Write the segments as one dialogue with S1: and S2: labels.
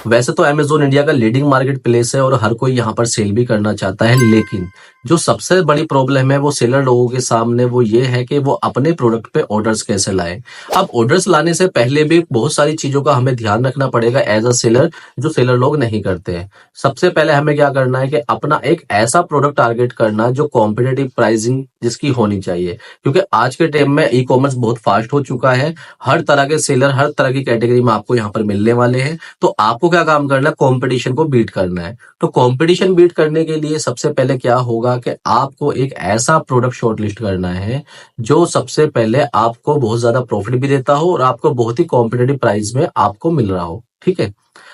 S1: वैसे तो Amazon India का लीडिंग मार्केट प्लेस है और हर कोई यहाँ पर सेल भी करना चाहता है, लेकिन जो सबसे बड़ी प्रॉब्लम है वो सेलर लोगों के सामने वो ये है कि वो अपने प्रोडक्ट पे ऑर्डर्स कैसे लाएं। अब ऑर्डर्स लाने से पहले भी बहुत सारी चीजों का हमें ध्यान रखना पड़ेगा एज अ सेलर, जो सेलर लोग नहीं करते हैं। सबसे पहले हमें क्या करना है कि अपना एक ऐसा प्रोडक्ट टारगेट करना जो कॉम्पिटेटिव प्राइसिंग जिसकी होनी चाहिए, क्योंकि आज के टाइम में ई कॉमर्स बहुत फास्ट हो चुका है। हर तरह के सेलर हर तरह की कैटेगरी में आपको यहाँ पर मिलने वाले हैं। तो आपको क्या काम करना है, कंपटीशन को बीट करना है। तो कंपटीशन बीट करने के लिए सबसे पहले क्या होगा कि आपको एक ऐसा प्रोडक्ट शॉर्टलिस्ट करना है जो सबसे पहले आपको बहुत ज्यादा प्रॉफिट भी देता हो और आपको बहुत ही कॉम्पिटेटिव प्राइस में आपको मिल रहा हो। ठीक है।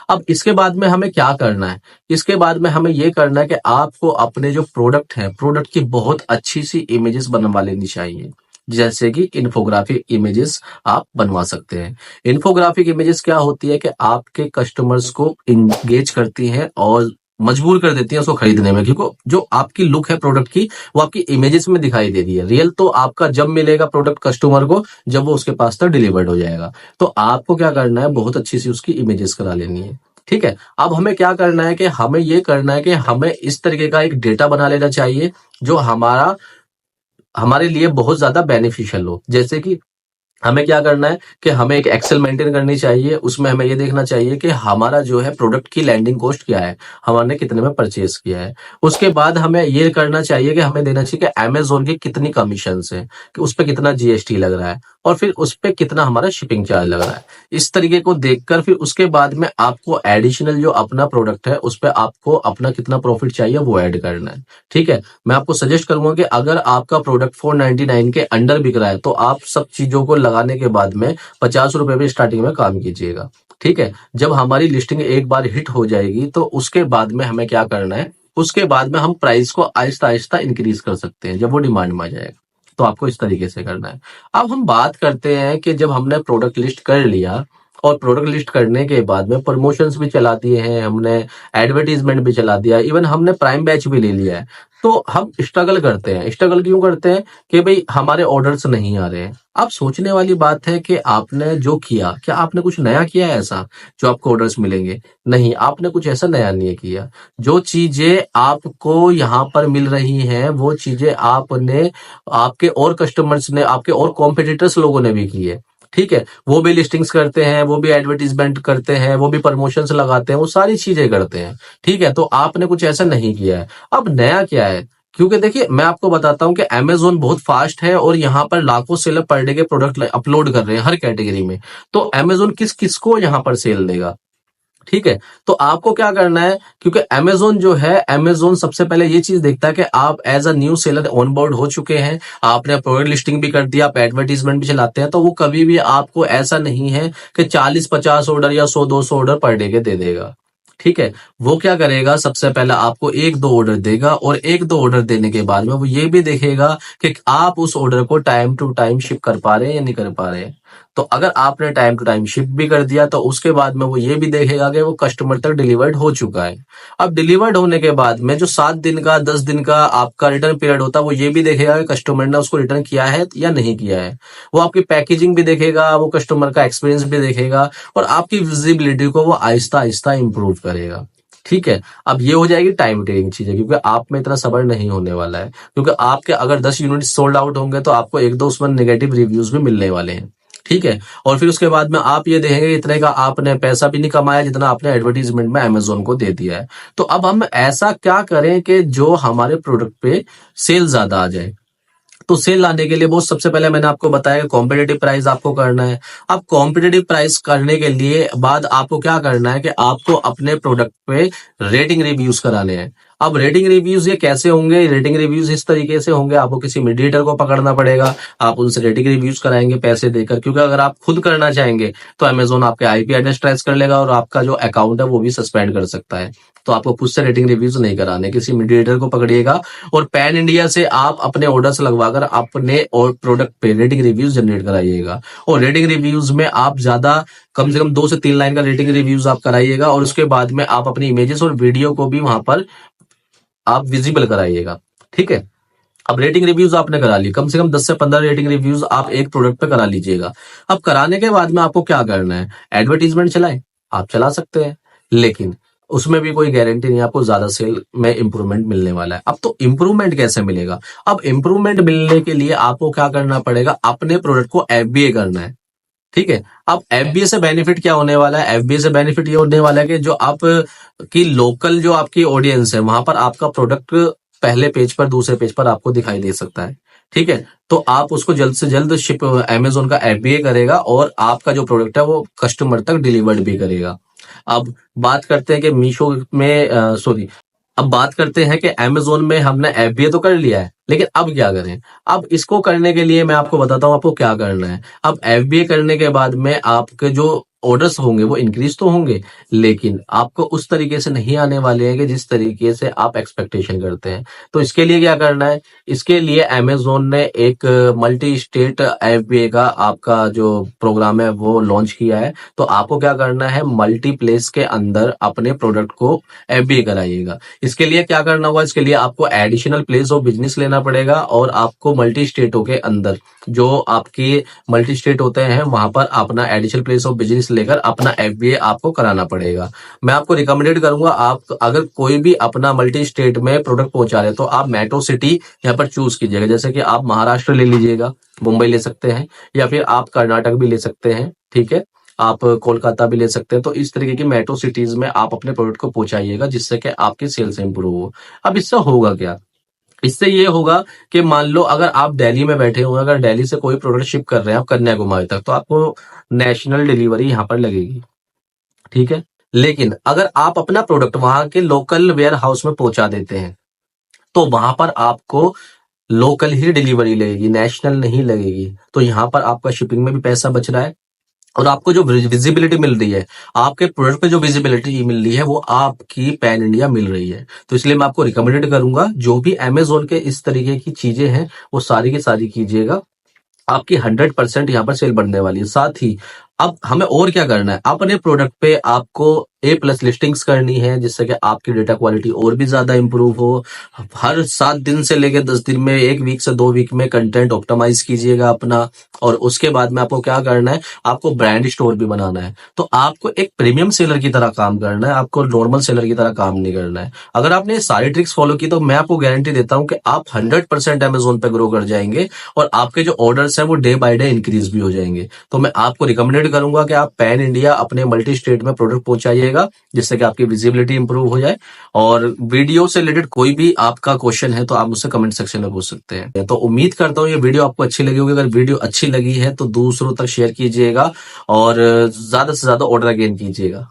S1: अब इसके बाद में हमें क्या करना है, इसके बाद में हमें ये करना है कि आपको अपने जो प्रोडक्ट है, प्रोडक्ट की बहुत अच्छी सी इमेजेस बनवा लेनी चाहिए। जैसे कि इन्फोग्राफिक इमेजेस आप बनवा सकते हैं। इन्फोग्राफिक इमेजेस क्या होती है कि आपके कस्टमर्स को इंगेज करती हैं और मजबूर कर देती है उसको खरीदने में, क्योंकि जो आपकी लुक है प्रोडक्ट की वो आपकी इमेजेस में दिखाई दे रही है। रियल तो आपका जब मिलेगा प्रोडक्ट कस्टमर को, जब वो उसके पास तक डिलीवर्ड हो जाएगा। तो आपको क्या करना है, बहुत अच्छी सी उसकी इमेजेस करा लेनी है। ठीक है। अब हमें क्या करना है कि हमें ये करना है कि हमें इस तरीके का एक डेटा बना लेना चाहिए जो हमारे लिए बहुत ज्यादा बेनिफिशियल हो। जैसे कि हमें क्या करना है कि हमें एक एक्सेल मेंटेन करनी चाहिए, उसमें हमें ये देखना चाहिए कि हमारा जो है प्रोडक्ट की लैंडिंग कॉस्ट क्या है, हमने कितने में परचेज किया है। उसके बाद हमें ये करना चाहिए कि हमें देना चाहिए कि अमेजोन की कितनी कमीशन है, कि उस पर कितना जीएसटी लग रहा है और फिर उस पर कितना हमारा शिपिंग चार्ज लग रहा है। इस तरीके को देखकर फिर उसके बाद में आपको एडिशनल जो अपना प्रोडक्ट है उस पर आपको अपना कितना प्रॉफिट चाहिए वो ऐड करना है। ठीक है। मैं आपको सजेस्ट करूंगा कि अगर आपका प्रोडक्ट 499 के अंडर बिक रहा है तो आप सब चीजों को लगाने के बाद में 50 रुपए में स्टार्टिंग में काम कीजिएगा। ठीक है। जब हमारी लिस्टिंग एक बार हिट हो जाएगी तो उसके बाद में हमें क्या करना है, उसके बाद में हम प्राइस को आहिस्ता आहिस्ता इंक्रीज कर सकते हैं जब वो डिमांड में आ जाएगा। तो आपको इस तरीके से करना है। अब हम बात करते हैं कि जब हमने प्रोडक्ट लिस्ट कर लिया और प्रोडक्ट लिस्ट करने के बाद में प्रमोशंस भी चला दिए हैं हमने, एडवर्टीजमेंट भी चला दिया, इवन हमने प्राइम बैच भी ले लिया है, तो हम स्ट्रगल करते हैं। स्ट्रगल क्यों करते हैं कि भाई हमारे ऑर्डर्स नहीं आ रहे हैं। अब सोचने वाली बात है कि आपने जो किया, क्या आपने कुछ नया किया है ऐसा जो आपको ऑर्डर्स मिलेंगे? नहीं, आपने कुछ ऐसा नया नहीं किया। जो चीजें आपको यहाँ पर मिल रही हैं वो चीजें आपने, आपके और कस्टमर्स ने, आपके और कॉम्पिटिटर्स लोगों ने भी की है। ठीक है। वो भी लिस्टिंग्स करते हैं, वो भी एडवर्टीजमेंट करते हैं, वो भी प्रमोशंस लगाते हैं, वो सारी चीजें करते हैं। ठीक है। तो आपने कुछ ऐसा नहीं किया है। अब नया क्या है, क्योंकि देखिए मैं आपको बताता हूं कि अमेजोन बहुत फास्ट है और यहाँ पर लाखों सेलर पर डे के प्रोडक्ट अपलोड कर रहे हैं हर कैटेगरी में। तो अमेजोन किस किस को यहाँ पर सेल देगा? ठीक है। तो आपको क्या करना है, क्योंकि अमेजोन जो है, अमेजोन सबसे पहले ये चीज देखता है कि आप as a new seller on board हो चुके हैं, आपने प्रोडक्ट लिस्टिंग भी कर दिया, आप एडवर्टीजमेंट भी चलाते हैं, तो वो कभी भी आपको ऐसा नहीं है कि 40-50 ऑर्डर या 100-200 ऑर्डर पर डे के दे देगा। ठीक है। वो क्या करेगा, सबसे पहले आपको 1-2 ऑर्डर देगा और 1-2 ऑर्डर देने के बाद में वो ये भी देखेगा कि आप उस ऑर्डर को टाइम टू टाइम शिप कर पा रहे हैं या नहीं कर पा रहे हैं। तो अगर आपने टाइम टू टाइम शिप भी कर दिया तो उसके बाद में वो ये भी देखेगा कि वो कस्टमर तक डिलीवर्ड हो चुका है। अब डिलीवर्ड होने के बाद में जो 7 दिन का 10 दिन का आपका रिटर्न पीरियड होता है वो ये भी देखेगा कि कस्टमर ने उसको रिटर्न किया है या नहीं किया है। वो आपकी पैकेजिंग भी देखेगा, वो कस्टमर का एक्सपीरियंस भी देखेगा और आपकी विजिबिलिटी को वो आहिस्ता आहिस्ता इंप्रूव करेगा। ठीक है। अब ये हो जाएगी टाइम टेकिंग चीजें, क्योंकि आप में इतना सब्र नहीं होने वाला है, क्योंकि आपके अगर 10 यूनिट सोल्ड आउट होंगे तो आपको 1-2 उसमें नेगेटिव रिव्यूज भी मिलने वाले हैं। ठीक है। और फिर उसके बाद में आप ये देखेंगे इतने का आपने पैसा भी नहीं कमाया जितना आपने एडवर्टीजमेंट में अमेजोन को दे दिया है। तो अब हम ऐसा क्या करें कि जो हमारे प्रोडक्ट पे सेल ज्यादा आ जाए? तो सेल लाने के लिए वो सबसे पहले मैंने आपको बताया कि कॉम्पिटेटिव प्राइस आपको करना है। अब कॉम्पिटेटिव प्राइस करने के लिए बाद आपको क्या करना है कि आपको अपने प्रोडक्ट पे रेटिंग रिव्यूज कराने हैं। अब रेटिंग रिव्यूज ये कैसे होंगे? रेटिंग रिव्यूज इस तरीके से होंगे, आपको किसी मीडिएटर को पकड़ना पड़ेगा, आप उनसे रेटिंग रिव्यूज कराएंगे पैसे देकर, क्योंकि अगर आप खुद करना चाहेंगे तो अमेजोन आपके आईपी एड्रेस ट्रेस कर लेगा और आपका जो अकाउंट है वो भी सस्पेंड कर सकता है। तो आपको खुद से रेटिंग रिव्यूज नहीं कराने, किसी मीडिएटर को पकड़िएगा और पैन इंडिया से आप अपने ऑर्डर्स लगवाकर अपने और प्रोडक्ट पे रेटिंग रिव्यूज जनरेट कराइएगा। और रेटिंग रिव्यूज में आप ज्यादा, कम से कम 2 से 3 लाइन का रेटिंग रिव्यूज आप कराइएगा और उसके बाद में आप अपनी इमेजेस और वीडियो को भी वहां पर आप विजिबल कराइएगा। ठीक है। अब रेटिंग रिव्यूज आपने करा ली, कम से कम 10 से 15 रेटिंग रिव्यूज आप एक प्रोडक्ट पे करा लीजिएगा। अब कराने के बाद में आपको क्या करना है? एडवर्टीजमेंट चलाएं, आप चला सकते हैं। लेकिन उसमें भी कोई गारंटी नहीं है आपको ज्यादा सेल में इंप्रूवमेंट मिलने वाला है। अब तो इंप्रूवमेंट कैसे मिलेगा? अब इंप्रूवमेंट मिलने के लिए आपको क्या करना पड़ेगा? अपने प्रोडक्ट को एफबीए करना है। ठीक है। अब एफबीए से बेनिफिट क्या होने वाला है? एफबीए से बेनिफिट ये होने वाला है कि जो आप की लोकल जो आपकी ऑडियंस है वहां पर आपका प्रोडक्ट पहले पेज पर, दूसरे पेज पर आपको दिखाई दे सकता है। ठीक है। तो आप उसको जल्द से जल्द शिप अमेजोन का एफबीए करेगा और आपका जो प्रोडक्ट है वो कस्टमर तक डिलीवर्ड भी करेगा। अब बात करते हैं कि मीशो में सॉरी अब बात करते हैं कि अमेजोन में हमने एफबीए तो कर लिया है, लेकिन अब क्या करें? अब इसको करने के लिए मैं आपको बताता हूं आपको क्या करना है। अब एफबीए करने के बाद में आपके जो ऑर्डर्स होंगे वो इंक्रीज तो होंगे, लेकिन आपको उस तरीके से नहीं आने वाले हैं कि जिस तरीके से आप एक्सपेक्टेशन करते हैं। तो इसके लिए क्या करना है? इसके लिए अमेजोन ने एक मल्टी स्टेट एफबीए का आपका जो प्रोग्राम है वो लॉन्च किया है। तो आपको क्या करना है? मल्टी प्लेस के अंदर अपने प्रोडक्ट को एफबीए कराइएगा। इसके लिए क्या करना होगा? इसके लिए आपको एडिशनल प्लेस ऑफ बिजनेस लेना पड़ेगा और आपको मल्टी स्टेटों के अंदर जो आपके मल्टी स्टेट होते हैं वहां पर अपना एडिशनल प्लेस ऑफ बिजनेस लेकर अपना एफबीए आपको कराना पड़ेगा। मैं आपको रिकमेंडेड करूंगा, आप अगर कोई भी अपना मल्टी स्टेट में प्रोडक्ट पहुंचा रहे हो तो आप मेट्रो सिटी यहाँ पर चूज कीजिएगा। जैसे कि आप महाराष्ट्र ले लीजिएगा, मुंबई ले सकते हैं, या फिर आप कर्नाटक भी ले सकते हैं। ठीक है। आप कोलकाता भी ले सकते हैं। तो इस तरीके की मेट्रो सिटीज में आप अपने प्रोडक्ट को पहुंचाइएगा जिससे कि आपकी सेल्स इंप्रूव हो। अब इससे होगा क्या? इससे ये होगा कि मान लो अगर आप दिल्ली में बैठे हुए हैं, अगर दिल्ली से कोई प्रोडक्ट शिप कर रहे हैं आप कन्याकुमारी तक, तो आपको नेशनल डिलीवरी यहाँ पर लगेगी। ठीक है। लेकिन अगर आप अपना प्रोडक्ट वहां के लोकल वेयर हाउस में पहुंचा देते हैं तो वहां पर आपको लोकल ही डिलीवरी लगेगी, नेशनल नहीं लगेगी। तो यहाँ पर आपका शिपिंग में भी पैसा बच रहा है और आपको जो विजिबिलिटी मिल रही है, आपके प्रोडक्ट पे जो विजिबिलिटी मिल रही है वो आपकी पैन इंडिया मिल रही है। तो इसलिए मैं आपको रिकमेंडेड करूंगा जो भी अमेजोन के इस तरीके की चीजें हैं वो सारी की सारी कीजिएगा। आपकी 100% यहाँ पर सेल बढ़ने वाली है। साथ ही अब हमें और क्या करना है? अपने प्रोडक्ट पे आपको A+ लिस्टिंग्स करनी है जिससे कि आपकी डेटा क्वालिटी और भी ज्यादा इंप्रूव हो। हर 7 दिन से लेकर 10 दिन में, 1 वीक से 2 वीक में कंटेंट ऑप्टिमाइज कीजिएगा अपना। और उसके बाद में आपको क्या करना है? आपको ब्रांड स्टोर भी बनाना है। तो आपको एक प्रीमियम सेलर की तरह काम करना है, आपको नॉर्मल सेलर की तरह काम नहीं करना है। अगर आपने ये सारी ट्रिक्स फॉलो की तो मैं आपको गारंटी देता हूं कि आप 100% अमेजोन पे ग्रो कर जाएंगे और आपके जो ऑर्डर्स हैं वो डे बाय डे इंक्रीज भी हो जाएंगे। तो मैं आपको रिकमेंडेड करूंगा कि आप पैन इंडिया अपने मल्टी स्टेट में प्रोडक्ट पहुंचाइएगा जिससे कि आपकी विजिबिलिटी इंप्रूव हो जाए। और वीडियो से रिलेटेड कोई भी आपका क्वेश्चन है तो आप मुझसे कमेंट सेक्शन में पूछ सकते हैं। तो उम्मीद करता हूँ ये वीडियो आपको अच्छी लगी होगी। अगर वीडियो अच्छी लगी है तो दूसरों तक शेयर कीजिएगा और ज्यादा से ज्यादा ऑर्डर गेन कीजिएगा।